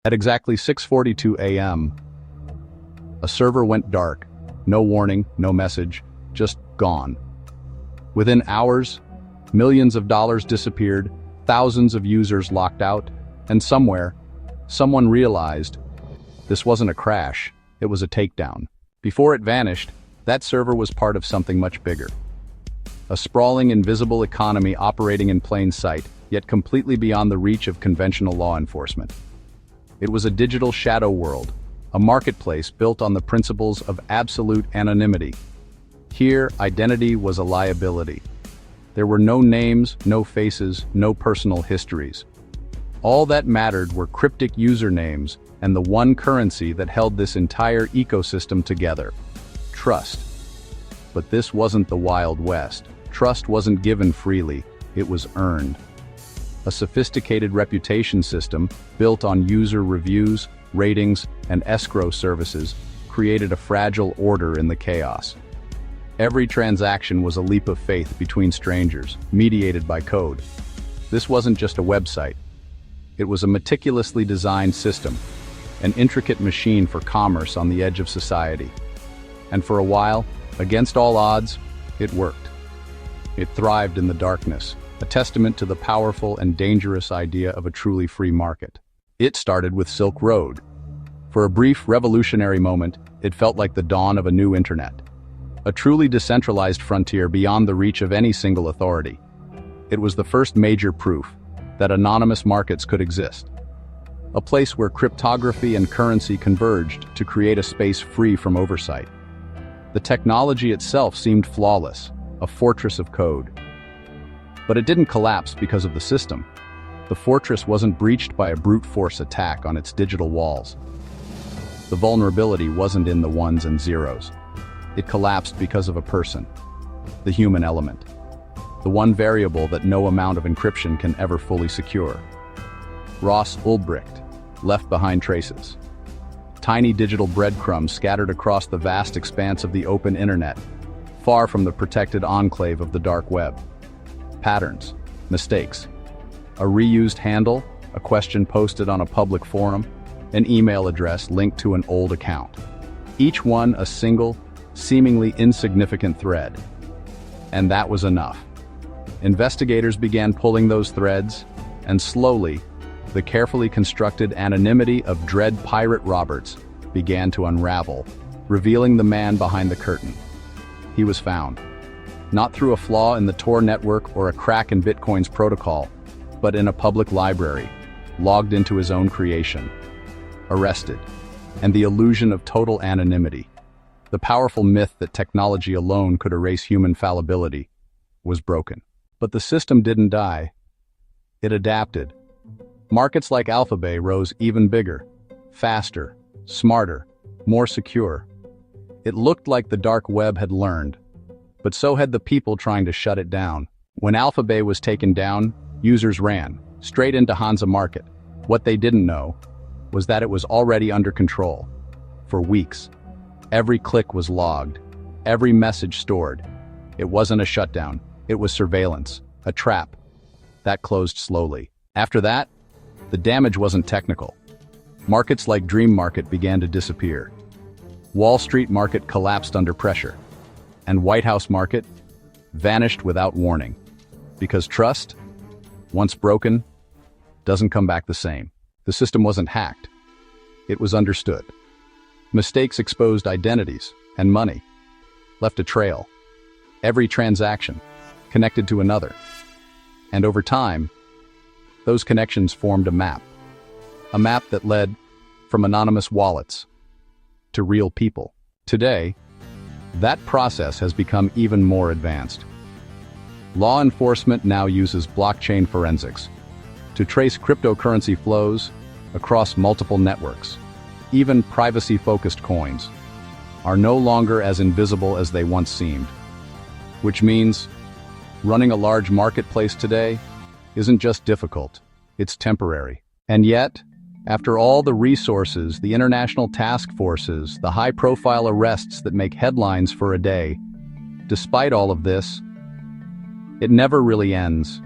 At exactly 6:42 a.m., a server went dark. No warning, no message, just gone. Within hours, millions of dollars disappeared, thousands of users locked out, and somewhere, someone realized this wasn't a crash, it was a takedown. Before it vanished, that server was part of something much bigger. A sprawling, invisible economy operating in plain sight, yet completely beyond the reach of conventional law enforcement. It was a digital shadow world, a marketplace built on the principles of absolute anonymity. Here, identity was a liability. There were no names, no faces, no personal histories. All that mattered were cryptic usernames and the one currency that held this entire ecosystem together: trust. But this wasn't the Wild West. Trust wasn't given freely, it was earned. A sophisticated reputation system, built on user reviews, ratings, and escrow services, created a fragile order in the chaos. Every transaction was a leap of faith between strangers, mediated by code. This wasn't just a website. It was a meticulously designed system, an intricate machine for commerce on the edge of society. And for a while, against all odds, it worked. It thrived in the darkness, a testament to the powerful and dangerous idea of a truly free market. It started with Silk Road. For a brief, revolutionary moment, it felt like the dawn of a new internet. A truly decentralized frontier beyond the reach of any single authority. It was the first major proof that anonymous markets could exist. A place where cryptography and currency converged to create a space free from oversight. The technology itself seemed flawless, a fortress of code. But it didn't collapse because of the system. The fortress wasn't breached by a brute force attack on its digital walls. The vulnerability wasn't in the ones and zeros. It collapsed because of a person, the human element, the one variable that no amount of encryption can ever fully secure. Ross Ulbricht left behind traces. Tiny digital breadcrumbs scattered across the vast expanse of the open internet, far from the protected enclave of the dark web. Patterns, mistakes, a reused handle, a question posted on a public forum, an email address linked to an old account. Each one a single, seemingly insignificant thread. And that was enough. Investigators began pulling those threads, and slowly, the carefully constructed anonymity of Dread Pirate Roberts began to unravel, revealing the man behind the curtain. He was found, not through a flaw in the Tor network or a crack in Bitcoin's protocol, but in a public library, logged into his own creation. Arrested, and the illusion of total anonymity, the powerful myth that technology alone could erase human fallibility, was broken. But the system didn't die. It adapted. Markets like AlphaBay rose even bigger, faster, smarter, more secure. It looked like the dark web had learned, but so had the people trying to shut it down. When AlphaBay was taken down, users ran, straight into Hansa Market. What they didn't know was that it was already under control. For weeks, every click was logged, every message stored. It wasn't a shutdown, it was surveillance, a trap. That closed slowly. After that, the damage wasn't technical. Markets like Dream Market began to disappear. Wall Street Market collapsed under pressure. And White House Market vanished without warning. Because trust, once broken, doesn't come back the same. The system wasn't hacked. It was understood. Mistakes exposed identities and money, left a trail. Every transaction connected to another. And over time, those connections formed a map that led from anonymous wallets to real people. Today, that process has become even more advanced. Law enforcement now uses blockchain forensics to trace cryptocurrency flows across multiple networks. Even privacy-focused coins are no longer as invisible as they once seemed, which means running a large marketplace today isn't just difficult, it's temporary. And yet, after all the resources, the international task forces, the high-profile arrests that make headlines for a day, despite all of this, it never really ends.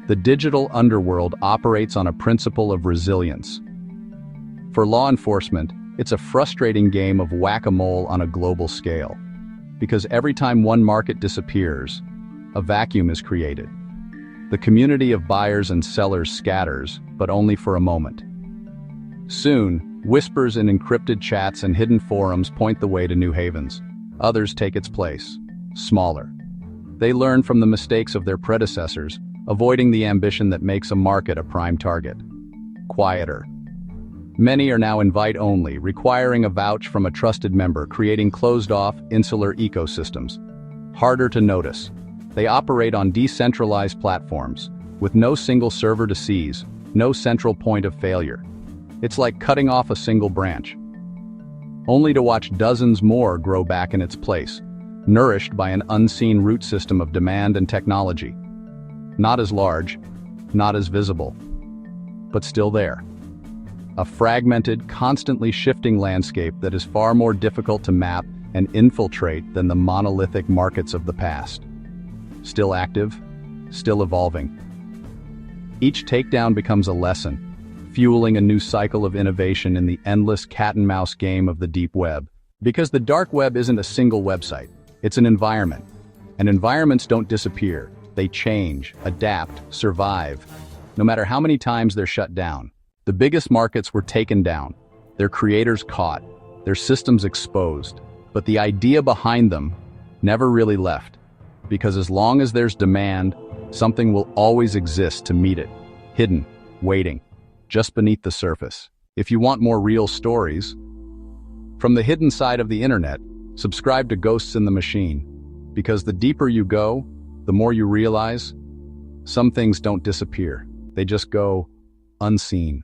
The digital underworld operates on a principle of resilience. For law enforcement, it's a frustrating game of whack-a-mole on a global scale. Because every time one market disappears, a vacuum is created. The community of buyers and sellers scatters, but only for a moment. Soon, whispers in encrypted chats and hidden forums point the way to new havens. Others take its place, smaller. They learn from the mistakes of their predecessors, avoiding the ambition that makes a market a prime target. Quieter. Many are now invite-only, requiring a vouch from a trusted member, creating closed-off, insular ecosystems. Harder to notice. They operate on decentralized platforms, with no single server to seize, no central point of failure. It's like cutting off a single branch, only to watch dozens more grow back in its place, nourished by an unseen root system of demand and technology. Not as large, not as visible, but still there. A fragmented, constantly shifting landscape that is far more difficult to map and infiltrate than the monolithic markets of the past. Still active, still evolving. Each takedown becomes a lesson, fueling a new cycle of innovation in the endless cat-and-mouse game of the deep web. Because the dark web isn't a single website, it's an environment. And environments don't disappear, they change, adapt, survive, no matter how many times they're shut down. The biggest markets were taken down, their creators caught, their systems exposed, but the idea behind them never really left. Because as long as there's demand, something will always exist to meet it, hidden, waiting, just beneath the surface. If you want more real stories from the hidden side of the internet, subscribe to Ghosts in the Machine, because the deeper you go, the more you realize some things don't disappear, they just go unseen.